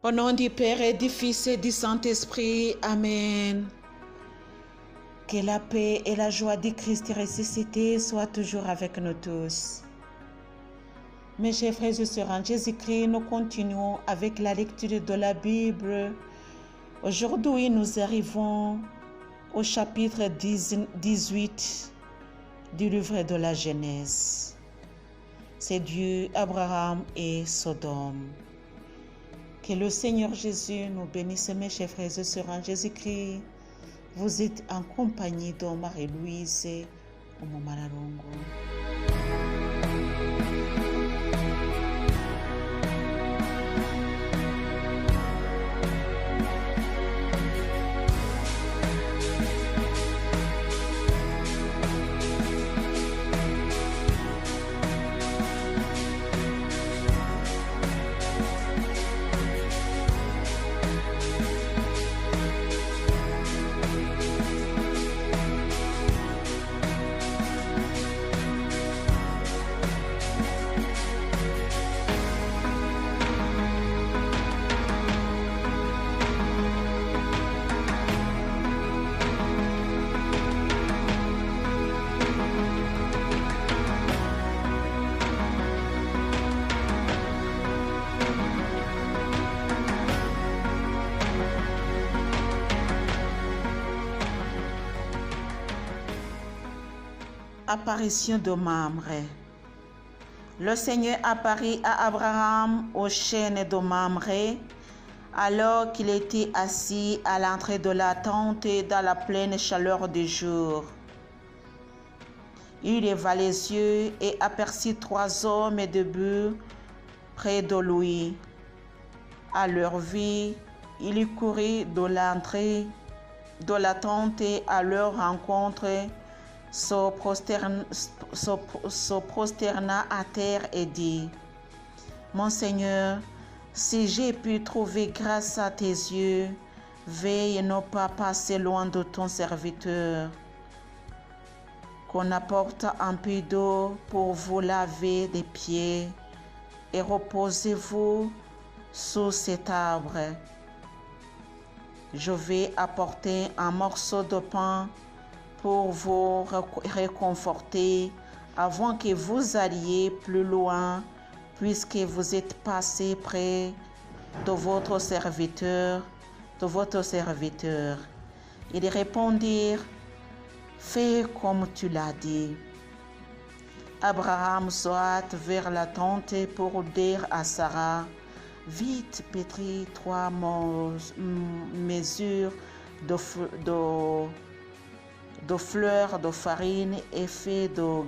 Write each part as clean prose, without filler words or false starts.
Au nom du Père et du Fils et du Saint-Esprit. Amen. Que la paix et la joie du Christ ressuscité soient toujours avec nous tous. Mes chers frères et sœurs en Jésus-Christ, nous continuons avec la lecture de la Bible. Aujourd'hui, nous arrivons au chapitre 18 du livre de la Genèse. C'est Dieu, Abraham et Sodome. Que le Seigneur Jésus nous bénisse, mes chers frères et sœurs en Jésus-Christ. Vous êtes en compagnie de Marie-Louise Omomararongo. Apparition de Mamré. Le Seigneur apparut à Abraham au chêne de Mamré, alors qu'il était assis à l'entrée de la tente dans la pleine chaleur du jour. Il leva les yeux et aperçut 3 hommes debout près de lui. À leur vue, il courut de l'entrée de la tente à leur rencontre, se prosterna à terre et dit: Mon Seigneur, si j'ai pu trouver grâce à tes yeux, veille ne pas passer loin de ton serviteur. Qu'on apporte un peu d'eau pour vous laver les pieds et reposez-vous sous cet arbre. Je vais apporter un morceau de pain pour vous réconforter avant que vous alliez plus loin, puisque vous êtes passé près de votre serviteur. Ils répondirent: Fais comme tu l'as dit. Abraham se hâte vers la tente pour dire à Sarah: Vite, pétris 3 mesures de fleurs de farine et fais de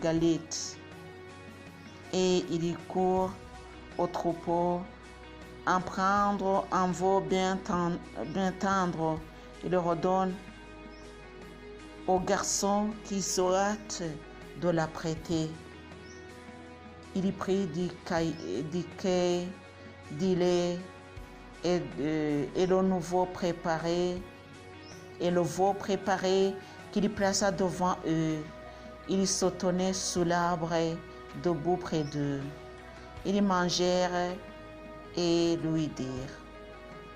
galettes. Et il y court au troupeau, en prendre un veau bien tendre. Il le redonne au garçon qui se hâte de la prêter. Il y prit du quai, du lait et le veau préparé qu'il plaça devant eux. Ils se tenaient sous l'arbre, debout près d'eux. Ils mangèrent et lui dirent: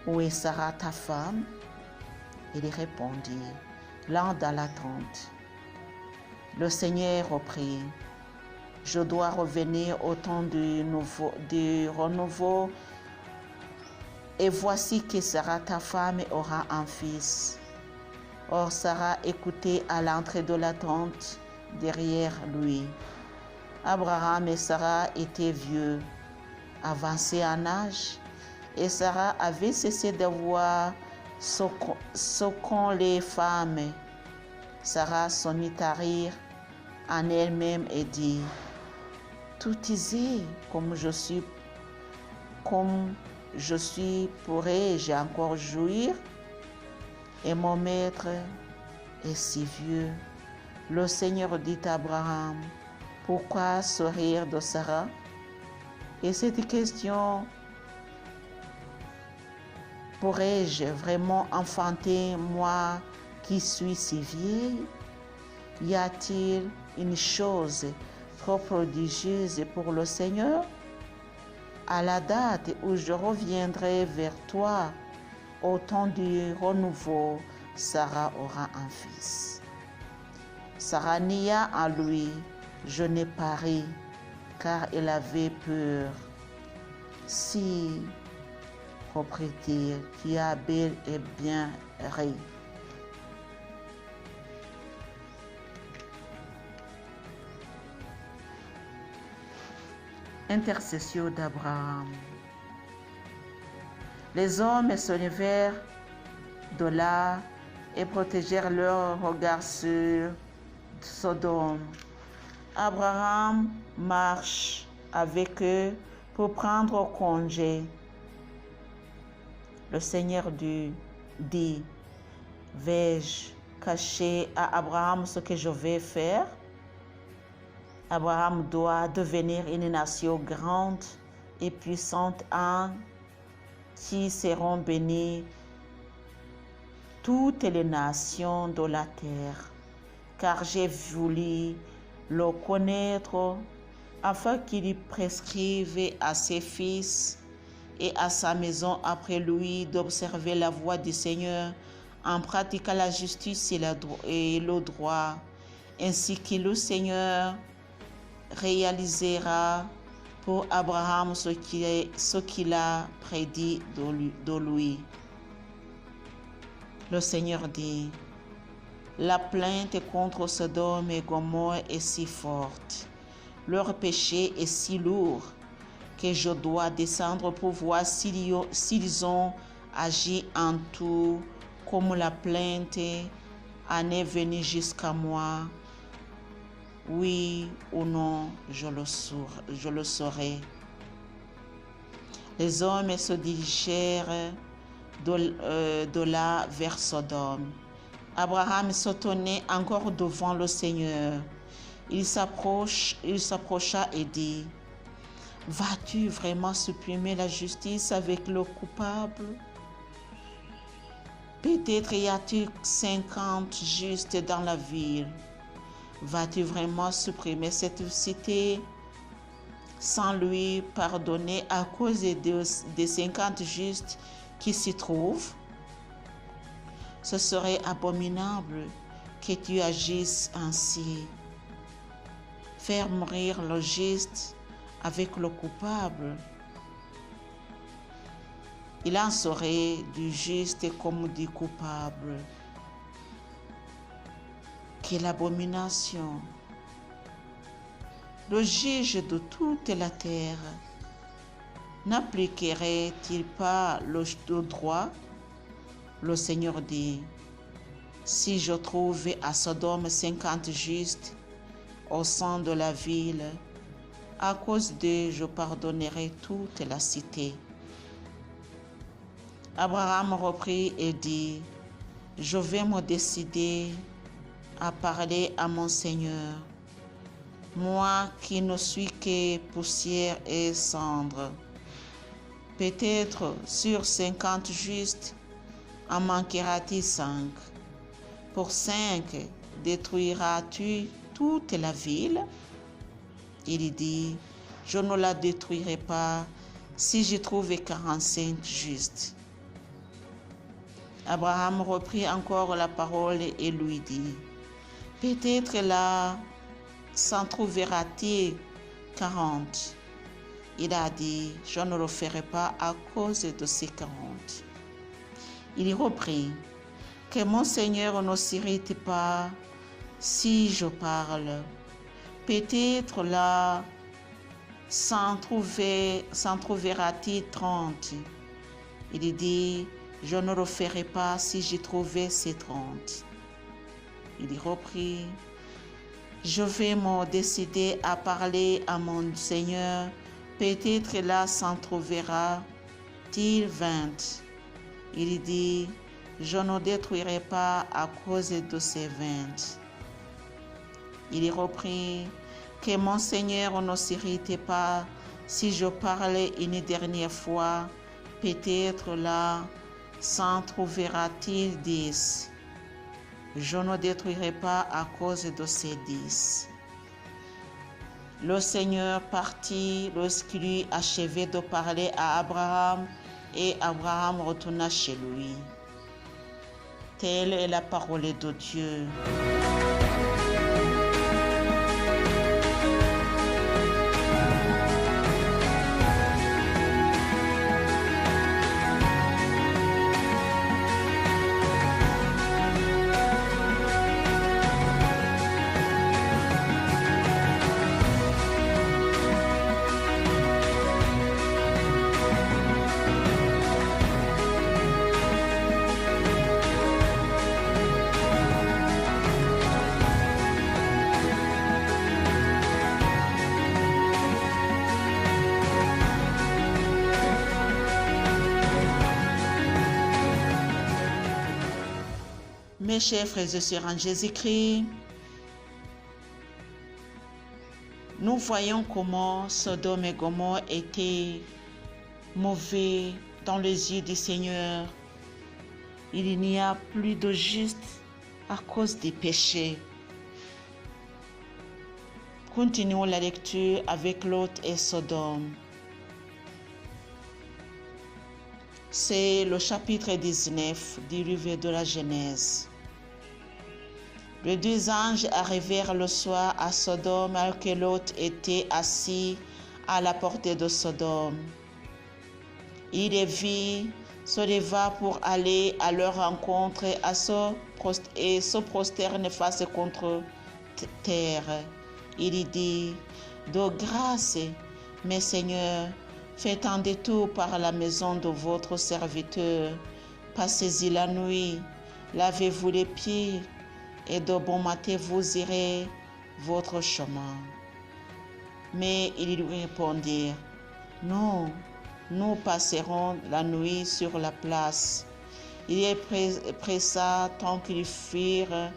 Où est Sarah ta femme? Il répondit: Là dans la tente. Le Seigneur reprit: Je dois revenir au temps du renouveau, et voici que Sarah ta femme aura un fils. Or Sarah écoutait à l'entrée de la tente derrière lui. Abraham et Sarah étaient vieux, avancés en âge, et Sarah avait cessé de voir ce qu'ont les femmes. Sarah se mit à rire en elle-même et dit: Tout disait, comme je suis, pourrais-je encore jouir? Et mon maître est si vieux. Le Seigneur dit à Abraham: Pourquoi ce rire de Sarah? Et cette question: pourrais-je vraiment enfanter, moi qui suis si vieille? Y a-t-il une chose trop prodigieuse pour le Seigneur? À la date où je reviendrai vers toi, au temps du renouveau, Sarah aura un fils. Sarah nia en lui, je n'ai pas ri, car elle avait peur. Si, reprit-il, tu as bel et bien ri. Intercession d'Abraham. Les hommes se levèrent de là et protégèrent leur regard sur Sodome. Abraham marche avec eux pour prendre congé. Le Seigneur dit, vais-je cacher à Abraham ce que je vais faire? Abraham doit devenir une nation grande et puissante en qui seront bénies toutes les nations de la terre, car j'ai voulu le connaître afin qu'il prescrive à ses fils et à sa maison après lui d'observer la voie du Seigneur en pratiquant la justice et le droit, ainsi que le Seigneur réalisera pour Abraham ce qu'il a prédit de lui. Le Seigneur dit, la plainte contre Sodome et Gomorrhe est si forte, leur péché est si lourd, que je dois descendre pour voir s'ils ont agi en tout comme la plainte en est venue jusqu'à moi. Oui ou non, je le saurai. Les hommes se dirigèrent de là vers Sodome. Abraham se tenait encore devant le Seigneur. Il s'approcha et dit, vas-tu vraiment supprimer la justice avec le coupable? Peut-être y a-t-il 50 justes dans la ville. Vas-tu vraiment supprimer cette cité sans lui pardonner à cause des 50 justes qui s'y trouvent? Ce serait abominable que tu agisses ainsi. Faire mourir le juste avec le coupable. Il en serait du juste comme du coupable. Quelle abomination! Le juge de toute la terre n'appliquerait-il pas le droit? Le Seigneur dit, si je trouve à Sodome 50 justes au sein de la ville, à cause d'eux, je pardonnerai toute la cité. Abraham reprit et dit, je vais me décider à parler à mon Seigneur, moi qui ne suis que poussière et cendre. Peut-être sur 50 justes, en manquera-t-il 5. Pour 5, détruiras-tu toute la ville? Il dit, je ne la détruirai pas si j'y trouve 45 justes. Abraham reprit encore la parole et lui dit, peut-être là s'en trouvera-t-il 40. Il a dit, je ne le ferai pas à cause de ces 40. Il reprit, que mon Seigneur ne s'irrite pas si je parle. Peut-être là s'en trouvera-t-il 30. Il dit, je ne le ferai pas si j'y trouvais ces 30. Il reprit, je vais me décider à parler à mon Seigneur, peut-être là s'en trouvera-t-il 20. Il dit, je ne détruirai pas à cause de ces 20. Il reprit, que mon Seigneur ne s'irrite pas si je parlais une dernière fois, peut-être là s'en trouvera-t-il 10. Je ne détruirai pas à cause de ces 10. Le Seigneur partit lorsqu'il eut achevé de parler à Abraham, et Abraham retourna chez lui. Telle est la parole de Dieu. Mes chers frères et sœurs en Jésus-Christ, nous voyons comment Sodome et Gomorrhe étaient mauvais dans les yeux du Seigneur. Il n'y a plus de juste à cause des péchés. Continuons la lecture avec Lot et Sodome. C'est le chapitre 19 du livre de la Genèse. Les deux anges arrivèrent le soir à Sodome alors que Lot était assis à la portée de Sodome. Il les vit, se leva pour aller à leur rencontre et se prosterne face contre terre. Il dit: de grâce, mes seigneurs, faites un détour par la maison de votre serviteur, passez-y la nuit, lavez-vous les pieds, et de bon matin vous irez votre chemin. Mais ils lui répondirent: non, nous passerons la nuit sur la place. Il les pressa tant qu'ils firent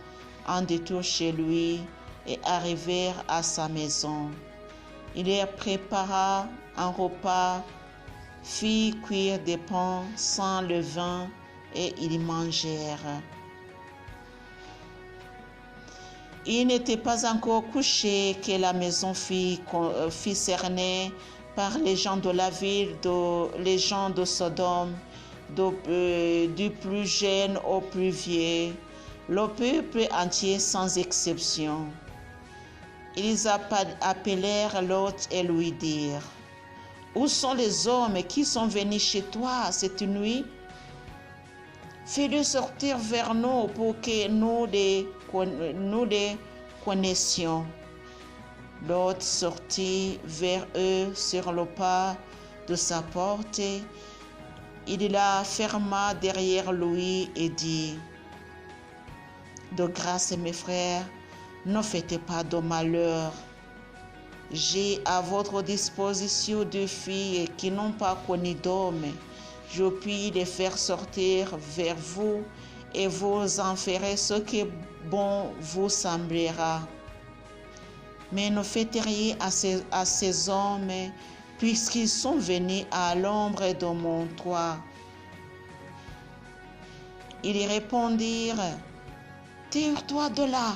un détour chez lui et arrivèrent à sa maison. Il leur prépara un repas, fit cuire des pains sans levain et ils mangèrent. Il n'était pas encore couché que la maison fut cernée par les gens de la ville, les gens de Sodome, du plus jeune au plus vieux, le peuple entier sans exception. Ils appelèrent Lot et lui dirent: où sont les hommes qui sont venus chez toi cette nuit? Fais-le sortir vers nous pour que nous les connaissions. Lot sortit vers eux sur le pas de sa porte. Il la ferma derrière lui et dit: de grâce, mes frères, ne faites pas de malheur. J'ai à votre disposition deux filles qui n'ont pas connu d'homme. Je puis les faire sortir vers vous et vous en ferez ce qui bon vous semblera. Mais ne faites rien à ces hommes, puisqu'ils sont venus à l'ombre de mon toit. Ils répondirent: tire-toi de là.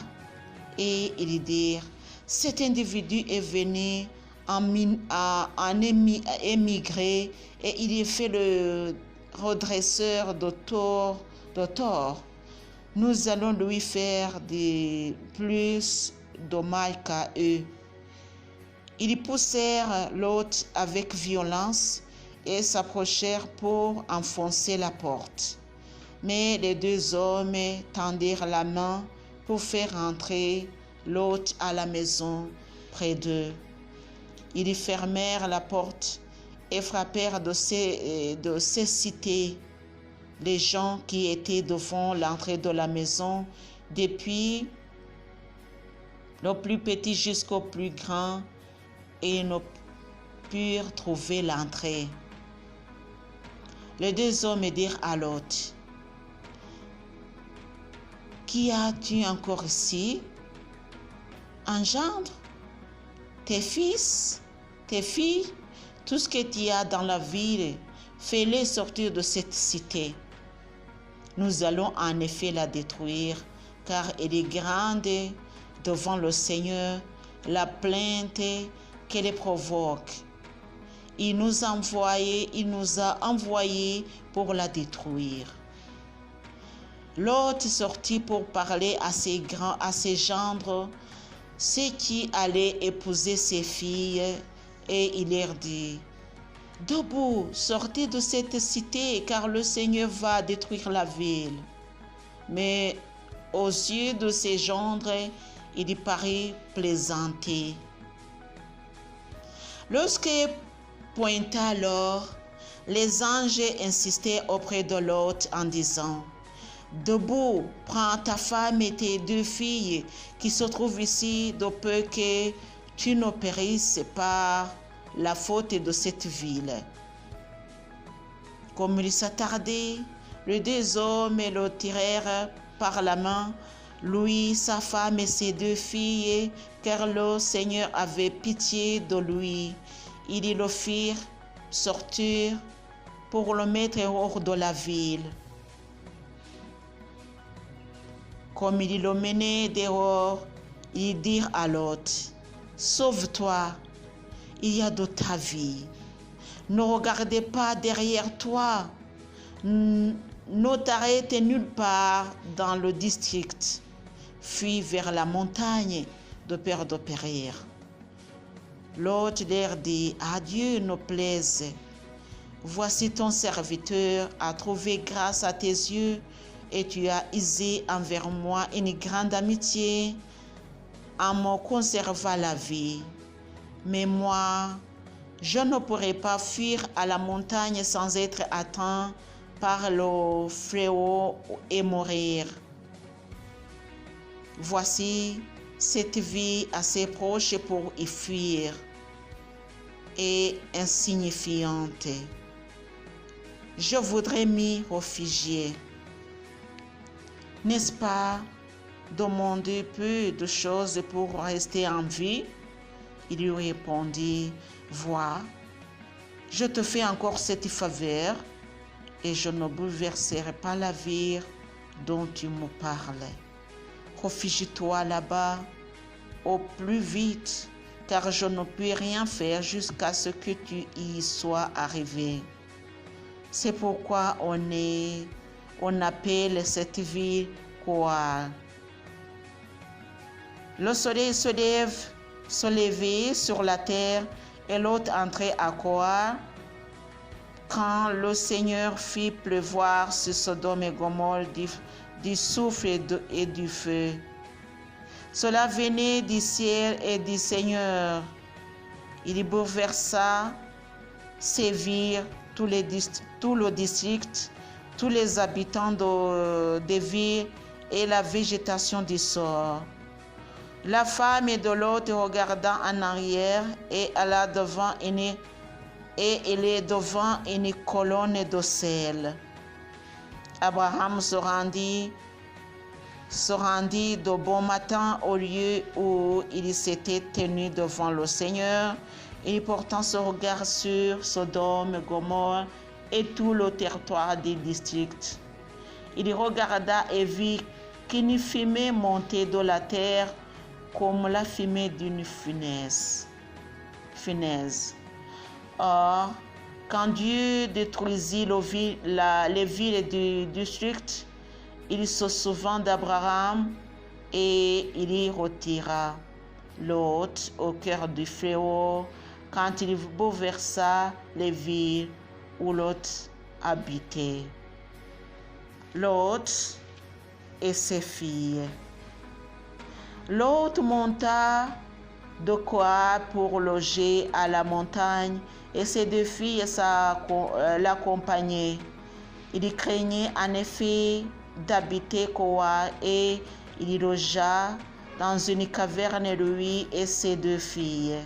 Et ils dirent: cet individu est venu en émigré et il est fait le redresseur de tort. Nous allons lui faire plus de mal qu'à eux. Ils poussèrent Lot avec violence et s'approchèrent pour enfoncer la porte. Mais les deux hommes tendirent la main pour faire entrer Lot à la maison près d'eux. Ils fermèrent la porte et frappèrent de cécité les gens qui étaient devant l'entrée de la maison, depuis le plus petit jusqu'au plus grand, et ils ne purent trouver l'entrée. Les deux hommes dirent à Lot: qui as-tu encore ici? Un gendre, tes fils, tes filles, tout ce que tu as dans la ville, fais-les sortir de cette cité. Nous allons en effet la détruire, car elle est grande devant le Seigneur, la plainte qui les provoque. Il nous a envoyés pour la détruire. Lot sortit pour parler à ses gendres, ceux qui allaient épouser ses filles, et il leur dit: Debout, sortez de cette cité, car le Seigneur va détruire la ville. Mais aux yeux de ses gendres, il parut plaisanter. Lorsque pointa alors, les anges insistaient auprès de Lot en disant: Debout, prends ta femme et tes 2 filles qui se trouvent ici, de peur que tu ne périsses par la faute de cette ville. Comme il s'attardait, les 2 hommes le tirèrent par la main, lui, sa femme et ses 2 filles, car le Seigneur avait pitié de lui. Ils le firent sortir pour le mettre hors de la ville. Comme ils le menaient dehors, ils dirent à Lot: Sauve-toi, il y a de ta vie. Ne regardez pas derrière toi. Ne t'arrête nulle part dans le district. Fuis vers la montagne de peur de périr. Lot leur dit: À Dieu ne plaise. Voici ton serviteur a trouvé grâce à tes yeux, et tu as usé envers moi une grande amitié en me conservant la vie. Mais moi, je ne pourrai pas fuir à la montagne sans être atteint par le fléau et mourir. Voici cette vie assez proche pour y fuir et insignifiante. Je voudrais m'y réfugier. N'est-ce pas demander peu de choses pour rester en vie? Il lui répondit: Vois, je te fais encore cette faveur et je ne bouleverserai pas la vie dont tu me parles. Réfugie-toi là-bas au plus vite, car je ne puis rien faire jusqu'à ce que tu y sois arrivé. C'est pourquoi on appelle cette ville Koar. Le soleil se levait sur la terre et Lot entrait à Koar quand le Seigneur fit pleuvoir sur Sodome et Gomorrhe du souffle et du feu. Cela venait du ciel et du Seigneur. Il bouleversa, sévir tout le district, tous les habitants des villes et la végétation du sol. La femme de Lot regarda en arrière et elle est devant une colonne de sel. Abraham se rendit de bon matin au lieu où il s'était tenu devant le Seigneur, et portant son regard sur Sodome, Gomorrhe et tout le territoire du district. Il regarda et vit qu'une fumée montait de la terre comme la fumée d'une falaise. Or, quand Dieu détruisit les villes du district, il se souvint d'Abraham et il y retira Lot au cœur du fléau quand il bouleversa les villes où Lot habitait. Lot et ses filles. Lot monta de Koar pour loger à la montagne et ses 2 filles l'accompagnaient. Il craignait en effet d'habiter Koar et il logea dans une caverne, lui et ses 2 filles.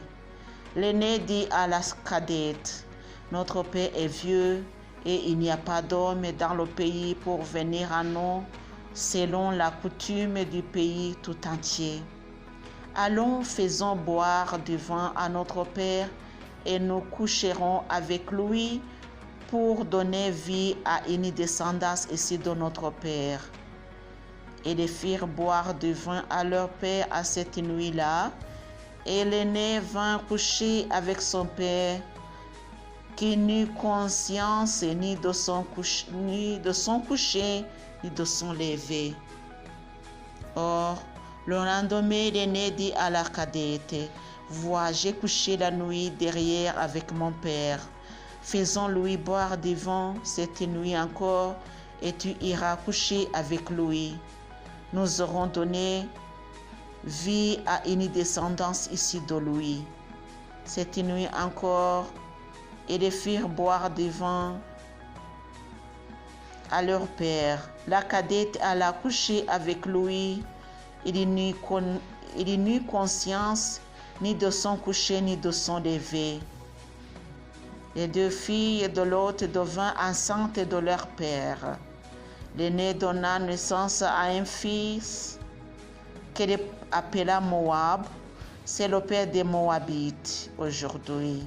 L'aîné dit à la cadette: Notre père est vieux et il n'y a pas d'homme dans le pays pour venir à nous selon la coutume du pays tout entier. Allons, faisons boire du vin à notre père et nous coucherons avec lui pour donner vie à une descendance ici de notre père. Et ils firent boire du vin à leur père à cette nuit-là, Et l'aîné vint coucher avec son père, qui n'eut conscience ni de son coucher, ni de son lever. Or, le lendemain, l'aîné dit à la cadette, « Vois, j'ai couché la nuit derrière avec mon père. Faisons-lui boire du vin cette nuit encore, et tu iras coucher avec lui. Nous aurons donné vie à une descendance ici de lui. » Cette nuit encore, ils firent boire du vin à leur père. La cadette alla coucher avec lui. Il n'eut conscience ni de son coucher ni de son lever. Les deux filles de l'autre devinrent enceintes de leur père. L'aîné donna naissance à un fils qu'elle appela Moab. C'est le père des Moabites aujourd'hui.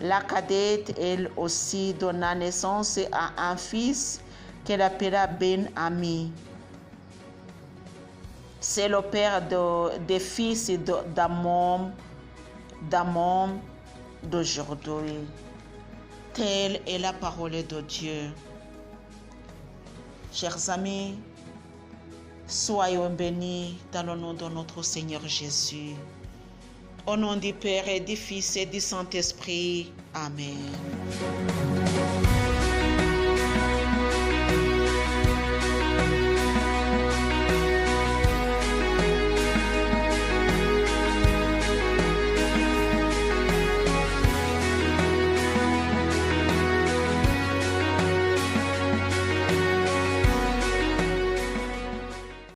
La cadette, elle aussi, donna naissance à un fils qu'elle appela Ben-Ami. C'est le père des fils d'Amon d'aujourd'hui. Telle est la parole de Dieu. Chers amis, soyons bénis dans le nom de notre Seigneur Jésus. Au nom du Père et du Fils et du Saint-Esprit. Amen.